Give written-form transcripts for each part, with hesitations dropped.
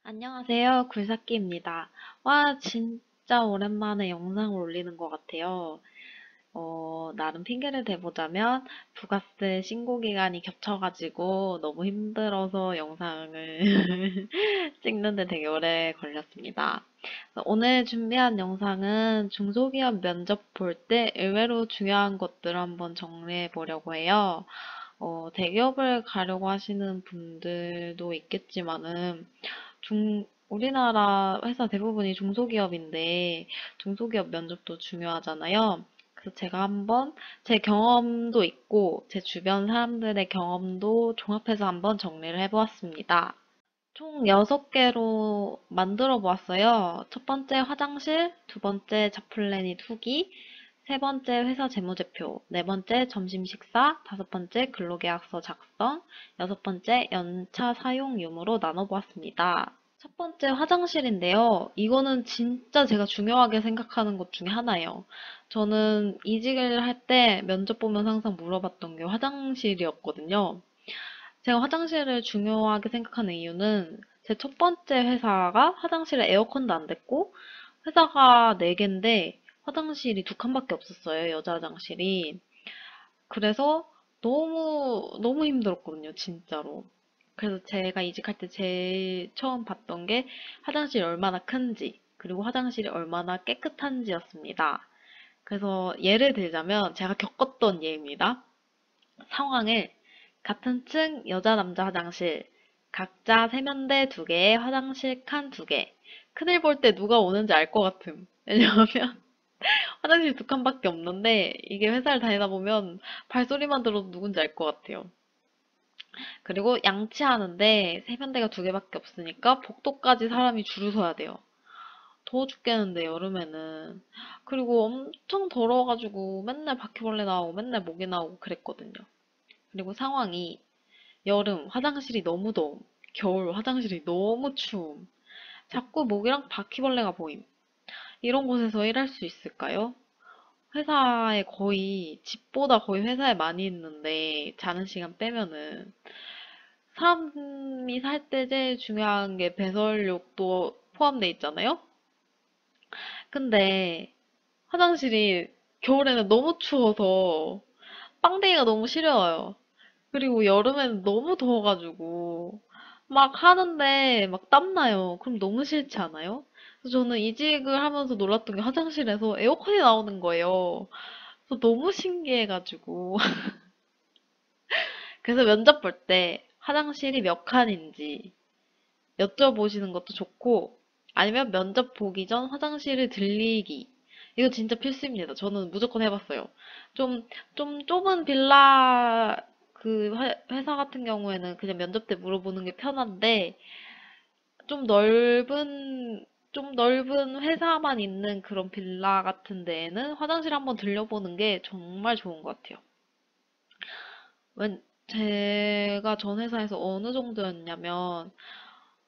안녕하세요. 굴삭기입니다. 와, 진짜 오랜만에 영상을 올리는 것 같아요. 나름 핑계를 대보자면 부가세 신고 기간이 겹쳐가지고 너무 힘들어서 영상을 찍는데 되게 오래 걸렸습니다. 오늘 준비한 영상은 중소기업 면접 볼 때 의외로 중요한 것들을 한번 정리해 보려고 해요. 대기업을 가려고 하시는 분들도 있겠지만은 우리나라 회사 대부분이 중소기업인데 중소기업 면접도 중요하잖아요. 그래서 제가 한번 제 경험도 있고 제 주변 사람들의 경험도 종합해서 한번 정리를 해보았습니다. 총 6개로 만들어 보았어요. 첫 번째 화장실, 두 번째 잡플래닛 후기, 세 번째 회사 재무제표, 네 번째 점심 식사, 다섯 번째 근로계약서 작성, 여섯 번째 연차 사용 유무로 나눠보았습니다. 첫 번째 화장실인데요. 이거는 진짜 제가 중요하게 생각하는 것 중에 하나예요. 저는 이직을 할 때 면접 보면 항상 물어봤던 게 화장실이었거든요. 제가 화장실을 중요하게 생각하는 이유는 제 첫 번째 회사가 화장실에 에어컨도 안 됐고 회사가 4개인데 화장실이 2칸밖에 없었어요. 여자 화장실이. 그래서 너무 힘들었거든요. 진짜로. 그래서 제가 이직할 때 제일 처음 봤던 게 화장실이 얼마나 큰지, 그리고 화장실이 얼마나 깨끗한지였습니다. 그래서 예를 들자면 제가 겪었던 예입니다. 상황을 같은 층 여자 남자 화장실 각자 세면대 2개에 화장실 칸 2개. 큰일 볼 때 누가 오는지 알 것 같음. 왜냐하면 화장실 2칸밖에 없는데 이게 회사를 다니다 보면 발소리만 들어도 누군지 알 것 같아요. 그리고 양치하는데 세면대가 2개밖에 없으니까 복도까지 사람이 줄을 서야 돼요. 더워 죽겠는데 여름에는. 그리고 엄청 더러워가지고 맨날 바퀴벌레 나오고 맨날 모기 나오고 그랬거든요. 그리고 상황이 여름 화장실이 너무 더움, 겨울 화장실이 너무 추움, 자꾸 모기랑 바퀴벌레가 보임. 이런 곳에서 일할 수 있을까요? 회사에 거의, 집보다 거의 회사에 많이 있는데, 자는 시간 빼면은, 사람이 살 때 제일 중요한 게 배설욕도 포함돼 있잖아요? 근데, 화장실이 겨울에는 너무 추워서, 빵댕이가 너무 시려워요. 그리고 여름에는 너무 더워가지고 막 하는데 막 땀나요. 그럼 너무 싫지 않아요? 그래서 저는 이직을 하면서 놀랐던 게 화장실에서 에어컨이 나오는 거예요. 그래서 너무 신기해가지고. 그래서 면접 볼 때 화장실이 몇 칸인지 여쭤보시는 것도 좋고 아니면 면접 보기 전 화장실을 들리기. 이거 진짜 필수입니다. 저는 무조건 해봤어요. 좀, 좀 좁은 빌라 회사 같은 경우에는 그냥 면접 때 물어보는 게 편한데 좀 넓은 회사만 있는 그런 빌라 같은 데에는 화장실 한번 들려보는 게 정말 좋은 것 같아요. 제가 전 회사에서 어느 정도였냐면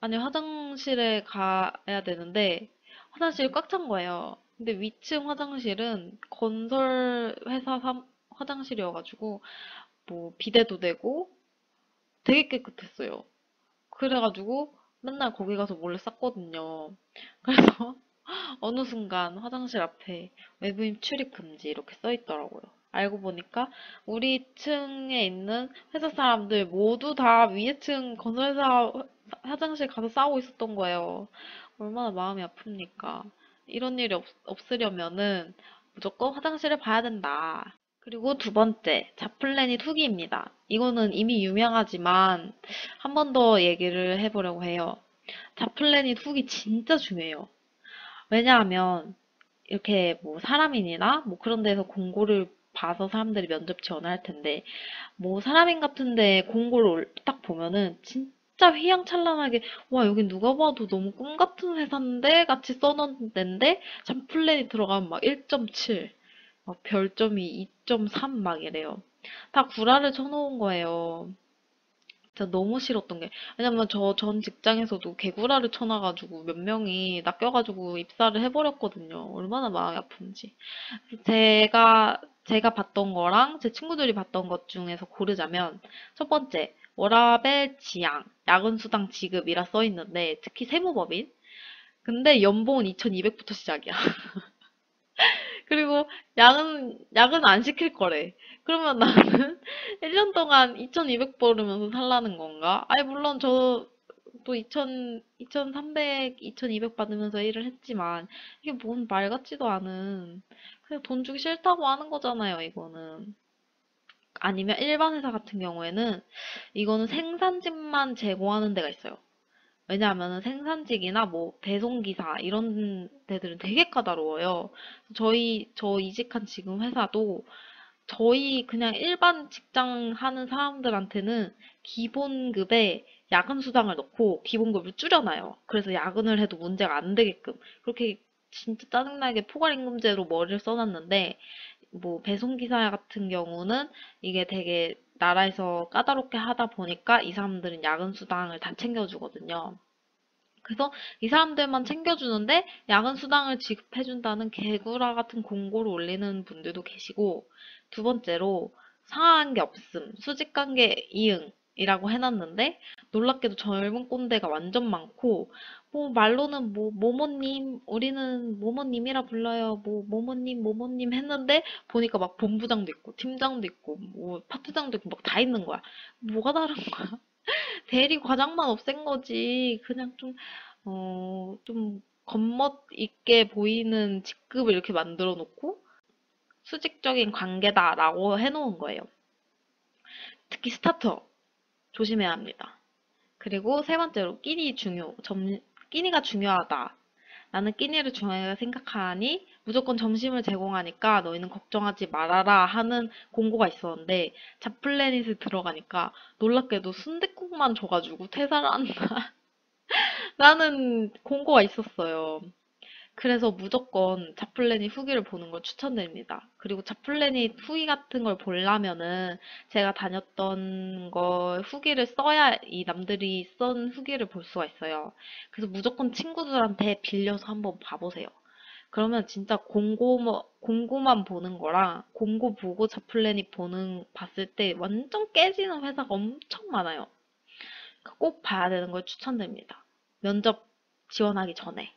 아니, 화장실에 가야 되는데, 화장실이 꽉 찬 거예요. 근데 위층 화장실은 건설 회사 화장실이어가지고, 뭐, 비데도 되고, 되게 깨끗했어요. 그래가지고, 맨날 거기 가서 몰래 쌌거든요. 그래서, 어느 순간 화장실 앞에 외부인 출입 금지 이렇게 써 있더라고요. 알고 보니까 우리 층에 있는 회사 사람들 모두 다 위에 층 건설사 화장실 가서 싸우고 있었던 거예요. 얼마나 마음이 아픕니까? 이런 일이 없으려면은 무조건 화장실을 봐야 된다. 그리고 두 번째, 잡플래닛 후기입니다. 이거는 이미 유명하지만 한 번 더 얘기를 해보려고 해요. 잡플래닛 후기 진짜 중요해요. 왜냐하면 이렇게 뭐 사람인이나 뭐 그런 데서 공고를 봐서 사람들이 면접 지원을 할 텐데 뭐 사람인 같은데 공고를 딱 보면은 진짜 휘황찬란하게 와 여긴 누가 봐도 너무 꿈 같은 회사인데 같이 써놓은 데인데 잡플랜이 들어가면 막 1.7, 막 별점이 2.3 막 이래요. 다 구라를 쳐놓은 거예요. 진짜 너무 싫었던 게 왜냐면 저 전 직장에서도 개구라를 쳐놔가지고 몇 명이 낚여가지고 입사를 해버렸거든요. 얼마나 마음이 아픈지. 제가 봤던 거랑 제 친구들이 봤던 것 중에서 고르자면 첫 번째 워라밸 지양, 야근수당 지급이라 써 있는데, 특히 세무법인. 근데 연봉은 2,200부터 시작이야. 그리고 야근 안 시킬 거래. 그러면 나는 1년 동안 2,200 벌으면서 살라는 건가? 아니, 물론 저도 2,300, 2,200 받으면서 일을 했지만, 이게 뭔 말 같지도 않은, 그냥 돈 주기 싫다고 하는 거잖아요, 이거는. 아니면 일반 회사 같은 경우에는, 이거는 생산직만 제공하는 데가 있어요. 왜냐하면 생산직이나 뭐 배송기사 이런 데들은 되게 까다로워요. 저 이직한 지금 회사도 저희 그냥 일반 직장 하는 사람들한테는 기본급에 야근 수당을 넣고 기본급을 줄여놔요. 그래서 야근을 해도 문제가 안 되게끔 그렇게 진짜 짜증나게 포괄임금제로 머리를 써놨는데 뭐 배송기사 같은 경우는 이게 되게 나라에서 까다롭게 하다 보니까 이 사람들은 야근 수당을 다 챙겨주거든요. 그래서 이 사람들만 챙겨주는데 야근 수당을 지급해준다는 개구라 같은 공고를 올리는 분들도 계시고, 두 번째로 상하한 게 없음, 수직관계 이응이라고 해놨는데 놀랍게도 젊은 꼰대가 완전 많고, 뭐 말로는 뭐 모모님, 우리는 모모님이라 불러요, 뭐 모모님 모모님 했는데 보니까 막 본부장도 있고 팀장도 있고 뭐 파트장도 있고 막 다 있는 거야. 뭐가 다른 거야? 대리 과장만 없앤 거지. 그냥 좀 겉멋 있게 보이는 직급을 이렇게 만들어 놓고 수직적인 관계다라고 해놓은 거예요. 특히 스타트업 조심해야 합니다. 그리고 세 번째로 끼니가 중요하다. 나는 끼니를 중요하게 생각하니 무조건 점심을 제공하니까 너희는 걱정하지 말아라 하는 공고가 있었는데 잡플래닛에 들어가니까 놀랍게도 순댓국만 줘가지고 퇴사를 한다. 라는 공고가 있었어요. 그래서 무조건 잡플래닛 후기를 보는 걸 추천드립니다. 그리고 잡플래닛 후기 같은 걸 보려면은 제가 다녔던 걸 후기를 써야 이 남들이 쓴 후기를 볼 수가 있어요. 그래서 무조건 친구들한테 빌려서 한번 봐보세요. 그러면 진짜 공고만 보는 거랑 공고 보고 잡플래닛 봤을 때 완전 깨지는 회사가 엄청 많아요. 꼭 봐야 되는 걸 추천드립니다. 면접 지원하기 전에.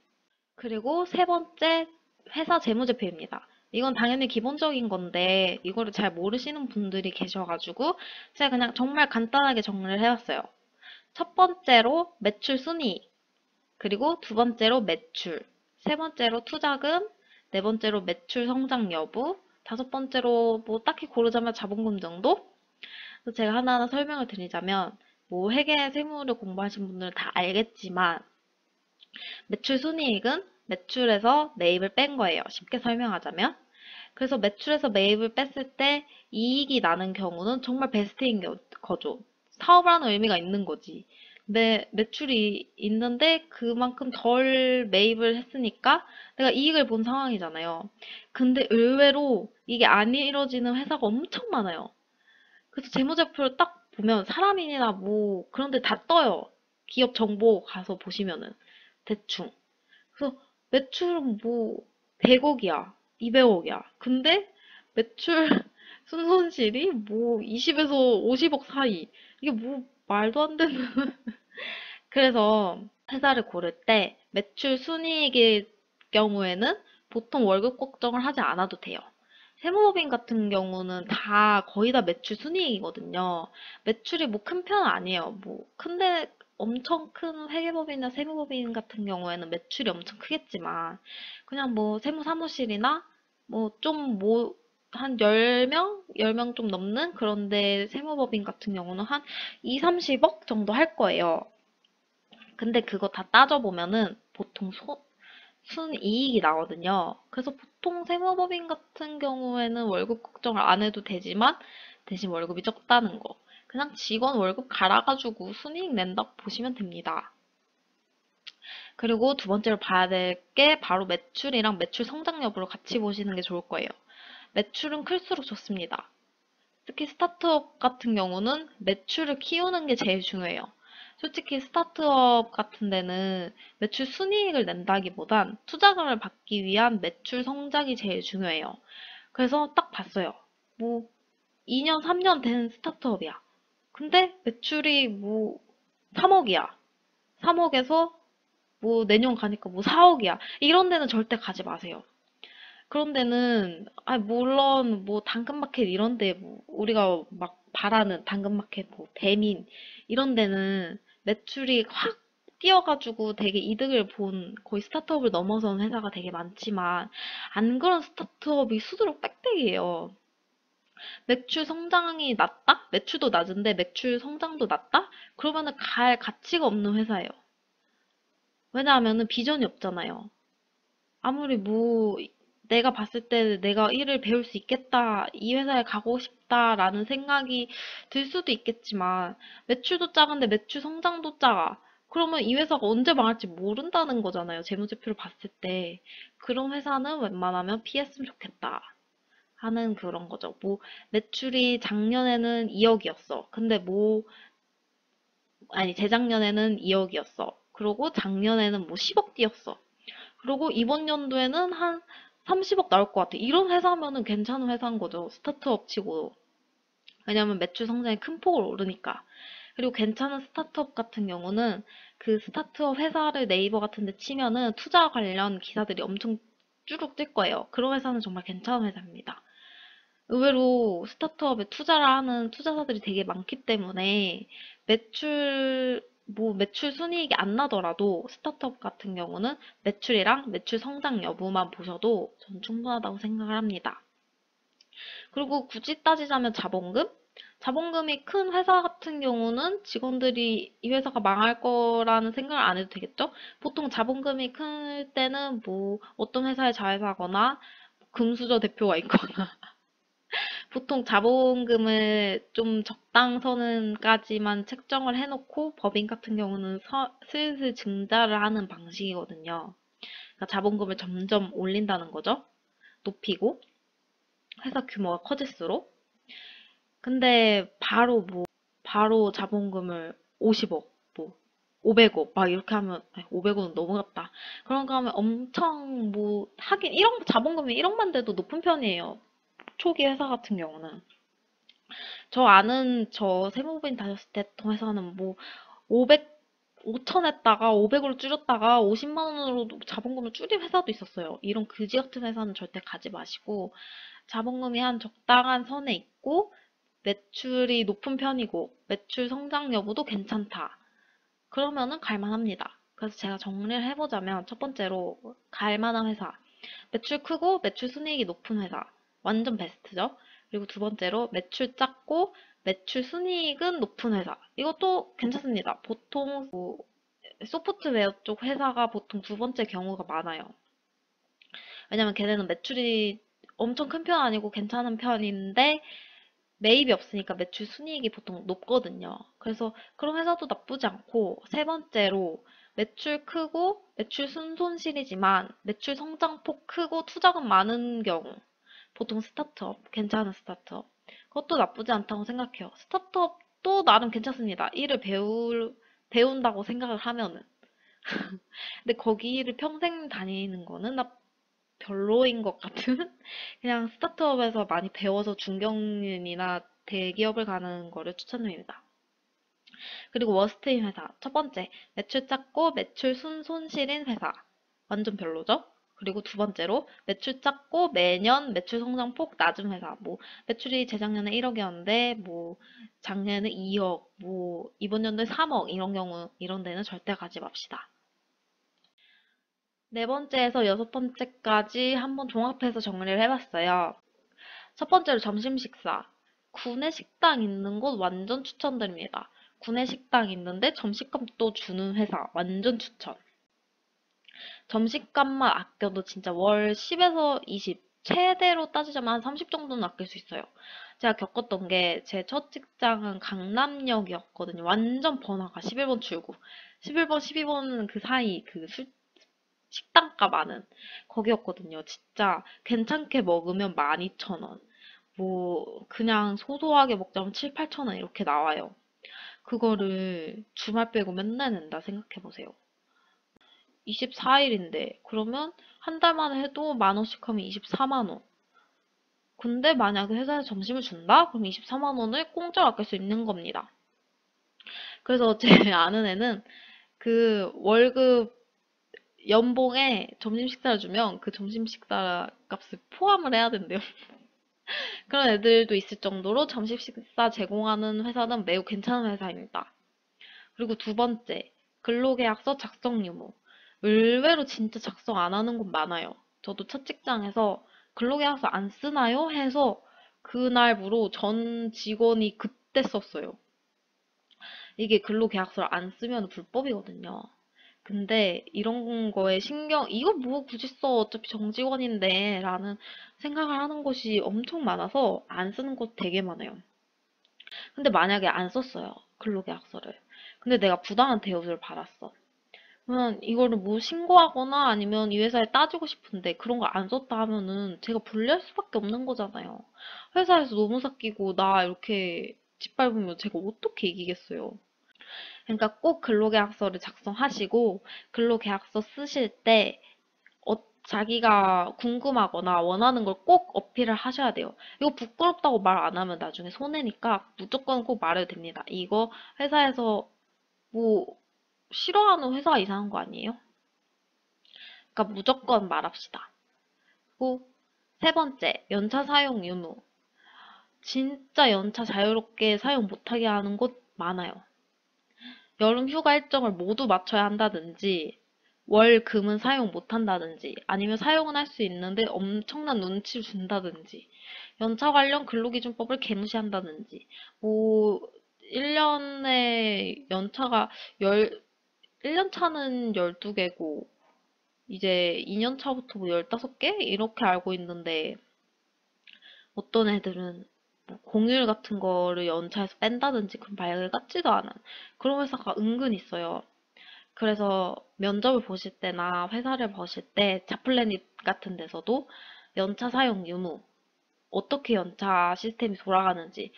그리고 세 번째, 회사 재무제표입니다. 이건 당연히 기본적인 건데, 이거를 잘 모르시는 분들이 계셔가지고, 제가 그냥 정말 간단하게 정리를 해왔어요. 첫 번째로 매출 순이익, 그리고 두 번째로 매출, 세 번째로 투자금, 네 번째로 매출 성장 여부, 다섯 번째로 뭐 딱히 고르자면 자본금 정도? 그래서 제가 하나하나 설명을 드리자면, 뭐 회계 세무를 공부하신 분들은 다 알겠지만, 매출 순이익은 매출에서 매입을 뺀 거예요. 쉽게 설명하자면. 그래서 매출에서 매입을 뺐을 때 이익이 나는 경우는 정말 베스트인 거죠. 사업을 하는 의미가 있는 거지. 매출이 있는데 그만큼 덜 매입을 했으니까 내가 이익을 본 상황이잖아요. 근데 의외로 이게 안 이루어지는 회사가 엄청 많아요. 그래서 재무제표를 딱 보면 사람인이나 뭐 그런 데 다 떠요. 기업 정보 가서 보시면은 대충. 그래서 매출은 뭐 100억이야, 200억이야. 근데 매출 순손실이 뭐 20에서 50억 사이. 이게 뭐 말도 안 되는. 그래서 회사를 고를 때 매출 순이익일 경우에는 보통 월급 걱정을 하지 않아도 돼요. 세무법인 같은 경우는 다 거의 다 매출 순이익이거든요. 매출이 뭐 큰 편은 아니에요. 뭐 큰데 엄청 큰 회계법인이나 세무법인 같은 경우에는 매출이 엄청 크겠지만 그냥 뭐 세무사무실이나 뭐 좀 뭐 한 10명? 10명 좀 넘는 그런데 세무법인 같은 경우는 한 2, 30억 정도 할 거예요. 근데 그거 다 따져보면은 보통 순이익이 나거든요. 그래서 보통 세무법인 같은 경우에는 월급 걱정을 안 해도 되지만 대신 월급이 적다는 거. 그냥 직원 월급 갈아가지고 순이익 낸다고 보시면 됩니다. 그리고 두 번째로 봐야 될 게 바로 매출이랑 매출 성장 여부를 같이 보시는 게 좋을 거예요. 매출은 클수록 좋습니다. 특히 스타트업 같은 경우는 매출을 키우는 게 제일 중요해요. 솔직히 스타트업 같은 데는 매출 순이익을 낸다기보단 투자금을 받기 위한 매출 성장이 제일 중요해요. 그래서 딱 봤어요. 뭐 2년, 3년 된 스타트업이야. 근데 매출이 뭐 3억이야. 3억에서 뭐 내년 가니까 뭐 4억이야. 이런 데는 절대 가지 마세요. 그런 데는 물론 뭐 당근마켓 이런 데뭐 우리가 막 바라는 당근마켓 뭐 대민 이런 데는 매출이 확 뛰어가지고 되게 이득을 본 거의 스타트업을 넘어선 회사가 되게 많지만 안 그런 스타트업이 수두룩 빽빽이에요. 매출 성장이 낮다? 매출도 낮은데 매출 성장도 낮다? 그러면은 갈 가치가 없는 회사예요. 왜냐하면은 비전이 없잖아요. 아무리 뭐 내가 봤을 때 내가 일을 배울 수 있겠다, 이 회사에 가고 싶다라는 생각이 들 수도 있겠지만 매출도 작은데 매출 성장도 작아. 그러면 이 회사가 언제 망할지 모른다는 거잖아요. 재무제표를 봤을 때. 그런 회사는 웬만하면 피했으면 좋겠다 하는 그런 거죠. 뭐 매출이 작년에는 2억이었어. 근데 재작년에는 2억이었어. 그리고 작년에는 뭐 10억 뛰었어. 그리고 이번 연도에는 한 30억 나올 것 같아. 이런 회사면은 괜찮은 회사인 거죠. 스타트업 치고. 왜냐면 매출 성장이 큰 폭을 오르니까. 그리고 괜찮은 스타트업 같은 경우는 그 스타트업 회사를 네이버 같은 데 치면은 투자 관련 기사들이 엄청 쭈룩 뜰 거예요. 그런 회사는 정말 괜찮은 회사입니다. 의외로 스타트업에 투자를 하는 투자사들이 되게 많기 때문에 매출 순이익이 안 나더라도 스타트업 같은 경우는 매출이랑 매출 성장 여부만 보셔도 전 충분하다고 생각을 합니다. 그리고 굳이 따지자면 자본금? 자본금이 큰 회사 같은 경우는 직원들이 이 회사가 망할 거라는 생각을 안 해도 되겠죠? 보통 자본금이 클 때는 뭐 어떤 회사에 자회사거나 금수저 대표가 있거나 보통 자본금을 좀 적당선까지만 책정을 해놓고 법인 같은 경우는 슬슬 증자를 하는 방식이거든요. 그러니까 자본금을 점점 올린다는 거죠. 높이고 회사 규모가 커질수록. 근데 바로 자본금을 50억, 뭐 500억 막 이렇게 하면 500억은 넘어갔다. 그런 거 하면 엄청 뭐 하긴 1억 자본금이 1억만 돼도 높은 편이에요. 초기 회사 같은 경우는. 저 세무부인 다녔을 때 했던 회사는 뭐 500, 5천 했다가 500으로 줄였다가 50만 원으로 자본금을 줄인 회사도 있었어요. 이런 그지 같은 회사는 절대 가지 마시고 자본금이 한 적당한 선에 있고 매출이 높은 편이고 매출 성장 여부도 괜찮다. 그러면은 갈만합니다. 그래서 제가 정리를 해보자면 첫 번째로 갈만한 회사. 매출 크고 매출 순이익이 높은 회사. 완전 베스트죠. 그리고 두 번째로 매출 작고 매출 순이익은 높은 회사. 이것도 괜찮습니다. 보통 소프트웨어 쪽 회사가 보통 두 번째 경우가 많아요. 왜냐면 걔네는 매출이 엄청 큰 편 아니고 괜찮은 편인데 매입이 없으니까 매출 순이익이 보통 높거든요. 그래서 그런 회사도 나쁘지 않고 세 번째로 매출 크고 매출 순손실이지만 매출 성장폭 크고 투자금 많은 경우 보통 스타트업, 괜찮은 스타트업. 그것도 나쁘지 않다고 생각해요. 스타트업도 나름 괜찮습니다. 배운다고 생각을 하면은. 근데 거기를 평생 다니는 거는 나 별로인 것 같은? 그냥 스타트업에서 많이 배워서 중견이나 대기업을 가는 거를 추천드립니다. 그리고 워스트인 회사. 첫 번째, 매출 작고 매출 순손실인 회사. 완전 별로죠? 그리고 두 번째로, 매출 작고 매년 매출 성장폭 낮은 회사. 뭐, 매출이 재작년에 1억이었는데, 뭐, 작년에 2억, 뭐, 이번 연도에 3억, 이런 경우, 이런 데는 절대 가지 맙시다. 네 번째에서 여섯 번째까지 한번 종합해서 정리를 해봤어요. 첫 번째로 점심 식사. 구내 식당 있는 곳 완전 추천드립니다. 구내 식당 있는데 점심값도 주는 회사 완전 추천. 점심값만 아껴도 진짜 월 10에서 20, 최대로 따지자면 한 30 정도는 아낄 수 있어요. 제가 겪었던 게 제 첫 직장은 강남역이었거든요. 완전 번화가 11번 출구. 11번, 12번 그 사이 식당값 아는 거기였거든요. 진짜 괜찮게 먹으면 12,000원. 뭐 그냥 소소하게 먹자면 7, 8천 원 이렇게 나와요. 그거를 주말 빼고 맨날 낸다 생각해보세요. 24일인데 그러면 한 달만 해도 만 원씩 하면 24만 원. 근데 만약에 회사에서 점심을 준다? 그럼 24만 원을 공짜로 아낄 수 있는 겁니다. 그래서 제 아는 애는 그 월급 연봉에 점심 식사를 주면 그 점심 식사 값을 포함을 해야 된대요. 그런 애들도 있을 정도로 점심 식사 제공하는 회사는 매우 괜찮은 회사입니다. 그리고 두 번째, 근로계약서 작성 유무. 의외로 진짜 작성 안 하는 곳 많아요. 저도 첫 직장에서 근로계약서 안 쓰나요? 해서 그날부로 전 직원이 그때 썼어요. 이게 근로계약서를 안 쓰면 불법이거든요. 근데 이런 거에 이거 뭐 굳이 써? 어차피 정직원인데 라는 생각을 하는 곳이 엄청 많아서 안 쓰는 곳 되게 많아요. 근데 만약에 안 썼어요. 근로계약서를. 근데 내가 부당한 대우를 받았어. 그러면 이거를 뭐 신고하거나 아니면 이 회사에 따지고 싶은데 그런 거 안 썼다 하면은 제가 불리할 수밖에 없는 거잖아요. 회사에서 너무 삭기고 나 이렇게 짓밟으면 제가 어떻게 이기겠어요. 그러니까 꼭 근로계약서를 작성하시고 근로계약서 쓰실 때 자기가 궁금하거나 원하는 걸 꼭 어필을 하셔야 돼요. 이거 부끄럽다고 말 안 하면 나중에 손해니까 무조건 꼭 말해도 됩니다. 이거 회사에서 뭐 싫어하는 회사가 이상한 거 아니에요? 그러니까 무조건 말합시다. 그리고 세 번째, 연차 사용 유무. 진짜 연차 자유롭게 사용 못하게 하는 곳 많아요. 여름 휴가 일정을 모두 맞춰야 한다든지, 월 금은 사용 못 한다든지, 아니면 사용은 할 수 있는데 엄청난 눈치를 준다든지, 연차 관련 근로기준법을 개무시한다든지, 뭐, 1년에 연차가 1년 차는 12개고, 이제 2년 차부터 뭐 15개? 이렇게 알고 있는데, 어떤 애들은 뭐 공휴일 같은 거를 연차에서 뺀다든지 그런 말 같지도 않은 그런 회사가 은근 있어요. 그래서 면접을 보실 때나 회사를 보실 때 자플래닛 같은 데서도 연차 사용 유무, 어떻게 연차 시스템이 돌아가는지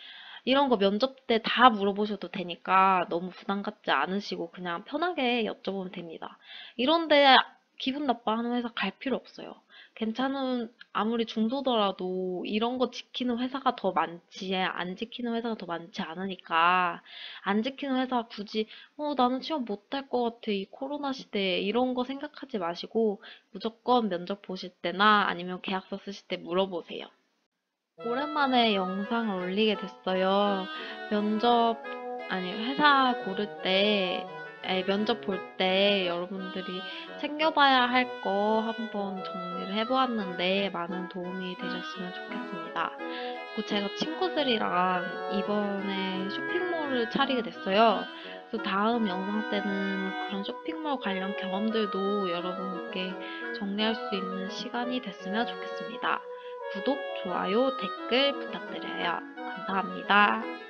이런 거 면접 때 다 물어보셔도 되니까 너무 부담 갖지 않으시고 그냥 편하게 여쭤보면 됩니다. 이런데 기분 나빠하는 회사 갈 필요 없어요. 괜찮은 아무리 중소더라도 이런 거 지키는 회사가 더 많지 안 지키는 회사가 더 많지 않으니까 안 지키는 회사 굳이 나는 취업 못할 것 같아 이 코로나 시대에 이런 거 생각하지 마시고 무조건 면접 보실 때나 아니면 계약서 쓰실 때 물어보세요. 오랜만에 영상을 올리게 됐어요. 면접, 아니, 회사 고를 때, 아니, 면접 볼 때 여러분들이 챙겨봐야 할 거 한번 정리를 해보았는데 많은 도움이 되셨으면 좋겠습니다. 그리고 제가 친구들이랑 이번에 쇼핑몰을 차리게 됐어요. 그래서 다음 영상 때는 그런 쇼핑몰 관련 경험들도 여러분께 정리할 수 있는 시간이 됐으면 좋겠습니다. 구독, 좋아요, 댓글 부탁드려요. 감사합니다.